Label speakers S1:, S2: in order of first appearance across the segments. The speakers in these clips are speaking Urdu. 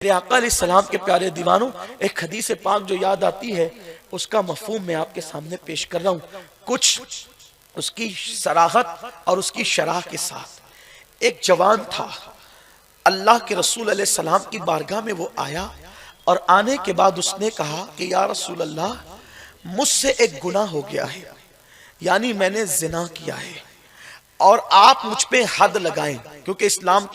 S1: میرے آقا علیہ السلام کے پیارے دیوانوں، ایک حدیث پاک جو یاد آتی ہے اس کا مفہوم میں آپ کے سامنے پیش کر رہا ہوں، کچھ اس کی صراحت اور اس کی شرح کے ساتھ۔ ایک جوان تھا، اللہ کے رسول علیہ السلام کی بارگاہ میں وہ آیا اور آنے کے بعد اس نے کہا کہ یا رسول اللہ، مجھ سے ایک گناہ ہو گیا ہے، یعنی میں نے زنا کیا ہے، اور آپ مجھ پہ حد لگائیں، کیونکہ اسلام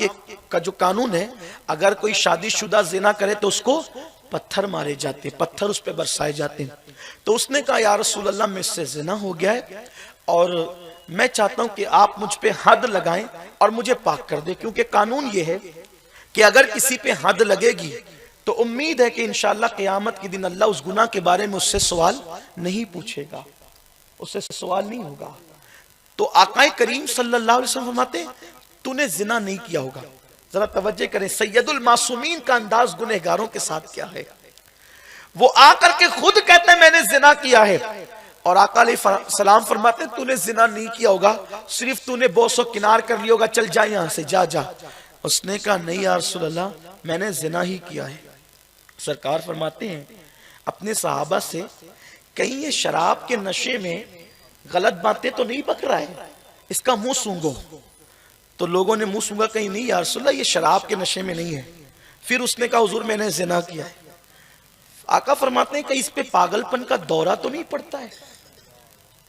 S1: کا جو قانون ہے، اگر کوئی شادی شدہ زنا کرے تو اس کو پتھر مارے جاتے ہیں، پتھر اس پہ برسائے جاتے ہیں۔ تو اس نے کہا یا رسول اللہ، مجھ سے زنا ہو گیا ہے اور میں چاہتا ہوں کہ آپ مجھ پہ حد لگائیں اور مجھے پاک کر دیں، کیونکہ قانون یہ ہے کہ اگر کسی پہ حد لگے گی تو امید ہے کہ انشاءاللہ قیامت کے دن اللہ اس گناہ کے بارے میں اس سے سوال نہیں پوچھے گا، اس سے سوال نہیں ہوگا۔ تو آقا کریم صلی اللہ علیہ وسلم فرماتے ہیں تو نے زنا نہیں کیا ہوگا۔ ذرا توجہ کریں، سید المعصومین کا انداز گنہگاروں کے ساتھ کیا ہے۔ وہ آ کر کے خود کہتے ہیں میں نے زنا کیا ہے، اور آقا علیہ السلام فرماتے ہیں تو نے زنا نہیں کیا ہوگا، صرف تو نے بوس و کنار کر لیا ہوگا، چل جا یہاں سے، جا جا۔ اس نے کہا نہیں یا رسول اللہ، میں نے زنا ہی کیا ہے۔ سرکار فرماتے ہیں اپنے صحابہ سے، کہیں یہ شراب کے نشے میں غلط باتیں تو نہیں بک رہا ہے، اس کا منہ سونگو۔ تو لوگوں نے منہ سونگا، کہیں نہیں یا رسول اللہ یہ شراب کے نشے میں نہیں ہے۔ پھر اس نے کہا حضور میں نے زنا کیا ہے۔ آقا فرماتے ہیں کہ اس پہ پاگل پن کا دورہ تو نہیں پڑتا ہے،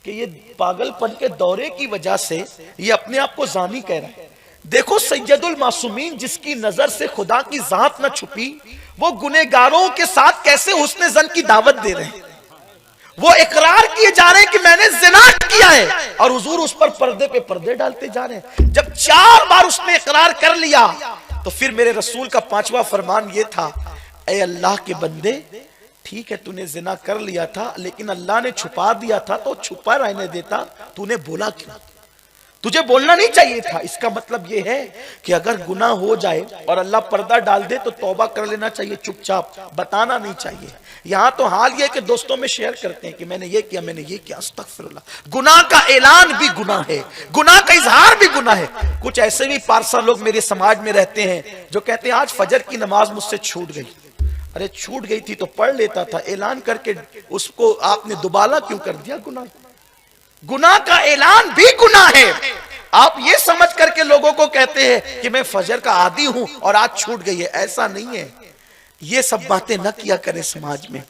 S1: کہ یہ پاگل پن کے دورے کی وجہ سے یہ اپنے آپ کو زانی کہہ رہا ہے۔ دیکھو سید المعصومین جس کی نظر سے خدا کی ذات نہ چھپی، وہ گنہگاروں کے ساتھ کیسے حسن زن کی دعوت دے رہے ہیں۔ وہ اقرار کیے جا رہے ہیں کہ میں نے زنا کیا ہے، اور حضور اس پر پردے پہ پردے ڈالتے جا رہے ہیں۔ جب 4 بار اس نے اقرار کر لیا تو پھر میرے رسول کا 5واں فرمان یہ تھا، اے اللہ کے بندے، ٹھیک ہے تو نے زنا کر لیا تھا، لیکن اللہ نے چھپا دیا تھا تو چھپا رہنے دیتا، تو نے بولا کیوں؟ تجھے بولنا نہیں چاہیے تھا۔ اس کا مطلب یہ ہے کہ اگر گناہ ہو جائے اور اللہ پردہ ڈال دے تو توبہ کر لینا چاہیے، چپ چاپ بتانا نہیں چاہیے۔ یہاں تو حال یہ کہ دوستوں میں شیئر کرتے ہیں کہ میں نے یہ کیا، میں نے یہ کیا، استغفر اللہ۔ گناہ کا اعلان بھی گناہ ہے، گناہ کا اظہار بھی گناہ ہے۔ کچھ ایسے بھی پارسا لوگ میرے سماج میں رہتے ہیں جو کہتے ہیں آج فجر کی نماز مجھ سے چھوٹ گئی۔ ارے چھوٹ گئی تھی تو پڑھ لیتا تھا، اعلان کر کے اس کو آپ نے دوبالا کیوں کر دیا؟ گناہ کا اعلان بھی گناہ ہے۔ آپ یہ سمجھ کر کے لوگوں کو کہتے ہیں کہ میں فجر کا عادی ہوں اور آج چھوٹ گئی ہے، ایسا نہیں ہے۔ یہ سب باتیں نہ کیا کریں سماج میں۔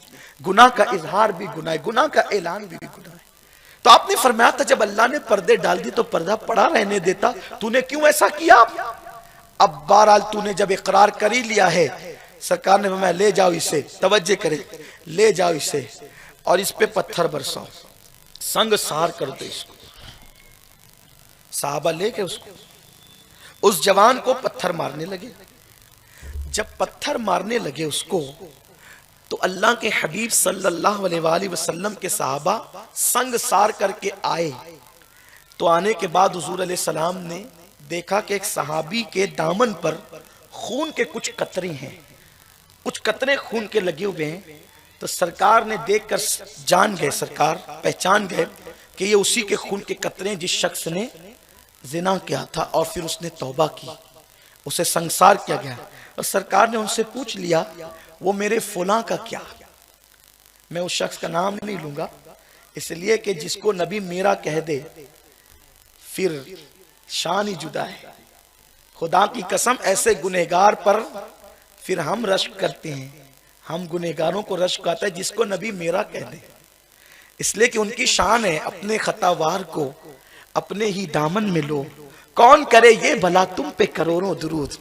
S1: گناہ کا اظہار بھی گناہ ہے، گناہ کا اعلان بھی گناہ ہے۔ تو آپ نے فرمایا تھا جب اللہ نے پردے ڈال دی تو پردہ پڑا رہنے دیتا، تو نے کیوں ایسا کیا؟ اب بہرحال تو نے جب اقرار کر ہی لیا ہے، سرکار نے فرمایا لے جاؤ اسے، توجہ کریں، لے جاؤ اسے اور اس پہ پتھر برساؤ، سنگ سار کر دو اس کو۔ صحابہ لے کے اس جوان کو پتھر مارنے لگے۔ جب پتھر مارنے لگے اس کو تو اللہ کے حبیب صلی اللہ علیہ وآلہ وسلم کے صحابہ سنگ سار کر کے آئے۔ تو آنے کے بعد حضور علیہ السلام نے دیکھا کہ ایک صحابی کے دامن پر خون کے کچھ قطرے ہیں، کچھ قطرے خون کے لگے ہوئے ہیں۔ تو سرکار نے دیکھ کر جان گئے، سرکار پہچان گئے کہ یہ اسی کے خون کے قطرے جس شخص نے زنا کیا تھا، اور پھر اس نے توبہ کی، اسے سنگسار کیا گیا۔ اور سرکار نے ان سے پوچھ لیا وہ میرے فلاں کا کیا؟ میں اس شخص کا نام نہیں لوں گا، اس لیے کہ جس کو نبی میرا کہہ دے پھر شان ہی جدا ہے۔ خدا کی قسم ایسے گنہگار پر پھر ہم رشک کرتے ہیں، ہم گنہگاروں کو رشک آتا ہے جس کو نبی میرا کہہ دے، اس لیے کہ ان کی شان ہے اپنے خطاوار کو اپنے ہی دامن میں لو، کون کرے یہ بھلا تم پہ کروڑوں درود،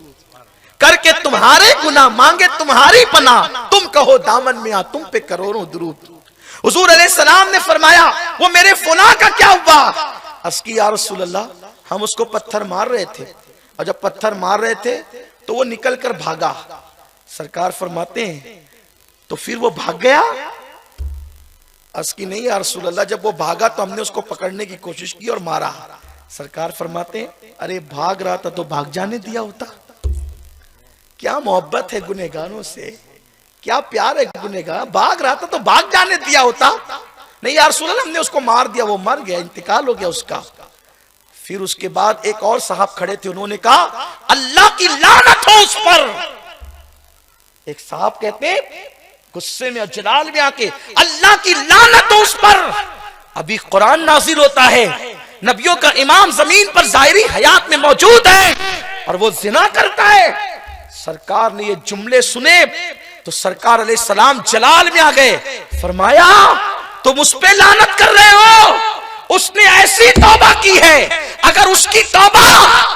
S1: کر کے تمہارے گناہ مانگے تمہاری پناہ، تم کہو دامن میں آ تم پہ کروڑوں درود۔ حضور علیہ السلام نے فرمایا وہ میرے فلاں کا کیا ہوا؟ عرض کی یا رسول اللہ ہم اس کو پتھر مار رہے تھے، اور جب پتھر مار رہے تھے تو وہ نکل کر بھاگا۔ سرکار فرماتے ہیں تو پھر وہ بھاگ گیا؟ عرض کی نہیں یا رسول اللہ جب وہ بھاگا تو ہم نے اس کو پکڑنے کی کوشش کی اور مارا۔ سرکار فرماتے ہیں ارے بھاگ رہا تھا تو بھاگ جانے دیا ہوتا۔ کیا محبت ہے گنہگاروں سے، کیا پیار ہے گنہگار، بھاگ رہا تھا تو بھاگ جانے دیا ہوتا۔ نہیں یا رسول اللہ ہم نے اس کو مار دیا، وہ مر گیا، انتقال ہو گیا اس کا۔ پھر اس کے بعد ایک اور صاحب کھڑے تھے، انہوں نے کہا اللہ کی لعنت ہو اس پر، ایک صاحب کہتے ہیں غصے میں اور جلال میں آ کے اللہ کی لعنت ہو اس پر. ابھی قرآن نازل ہوتا ہے, نبیوں کا امام زمین پر ظاہری حیات میں موجود ہے اور وہ زنا کرتا ہے. سرکار نے یہ جملے سنے تو سرکار علیہ السلام جلال میں آ گئے, فرمایا تم اس پہ لعنت کر رہے ہو, اس نے ایسی توبہ کی ہے اگر اس کی توبہ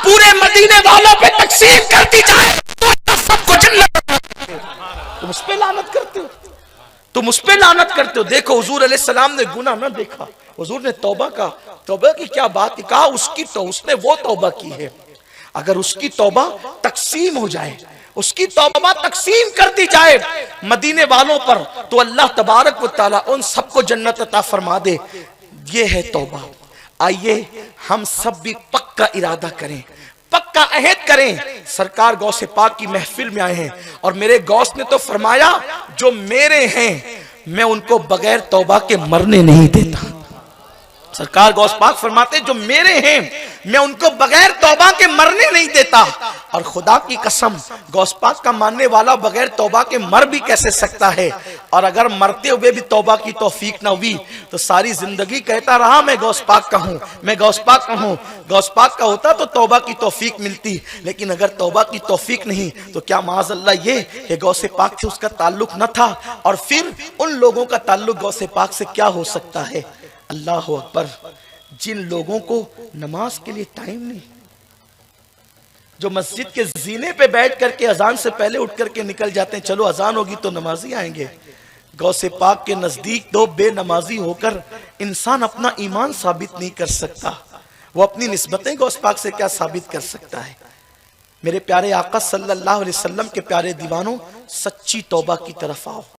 S1: پورے مدینے والوں پہ تقسیم کر دی جائے تو سب کو جنت. تم اس پہ لعنت کرتے ہو, تم اس پہ لعنت کرتے ہو. دیکھو حضور علیہ السلام نے گناہ نہ دیکھا, حضور نے توبہ کا, توبہ کی کیا بات ہے, کہا اس نے وہ توبہ کی ہے. اگر اس کی توبہ تقسیم ہو جائے, اس کی توبہ تقسیم کر دی جائے مدینے والوں پر, تو اللہ تبارک و تعالیٰ ان سب کو جنت عطا فرما دے. یہ ہے توبہ. آئیے ہم سب بھی پکا ارادہ کریں, پکا عہد کریں. سرکار غوث پاک کی محفل میں آئے ہیں اور میرے غوث نے تو فرمایا جو میرے ہیں میں ان کو بغیر توبہ کے مرنے نہیں دیتا. سرکار غوث پاک فرماتے جو میرے ہیں میں ان کو بغیر توبہ کے مرنے نہیں دیتا. اور خدا کی قسم غوث پاک کا ماننے والا بغیر توبہ کے مر بھی کیسے سکتا ہے, اور اگر مرتے ہوئے بھی توبہ کی توفیق نہ ہوئی تو ساری زندگی کہتا رہا میں غوث پاک کا ہوں, میں غوث پاک کا ہوں. غوث پاک کا ہوتا تو توبہ کی توفیق ملتی, لیکن اگر توبہ کی توفیق نہیں تو کیا معاذ اللہ یہ کہ غوث پاک سے اس کا تعلق نہ تھا, اور پھر ان لوگوں کا تعلق غوث پاک سے کیا ہو سکتا ہے. اللہ اکبر. جن لوگوں کو نماز کے لیے ٹائم نہیں, جو مسجد کے زینے پہ بیٹھ کر کے اذان سے پہلے اٹھ کر کے نکل جاتے ہیں, چلو اذان ہوگی تو نمازی آئیں گے. غوث پاک کے نزدیک تو بے نمازی ہو کر انسان اپنا ایمان ثابت نہیں کر سکتا, وہ اپنی نسبتیں غوث پاک سے کیا ثابت کر سکتا ہے. میرے پیارے آقا صلی اللہ علیہ وسلم کے پیارے دیوانوں, سچی توبہ کی طرف آؤ.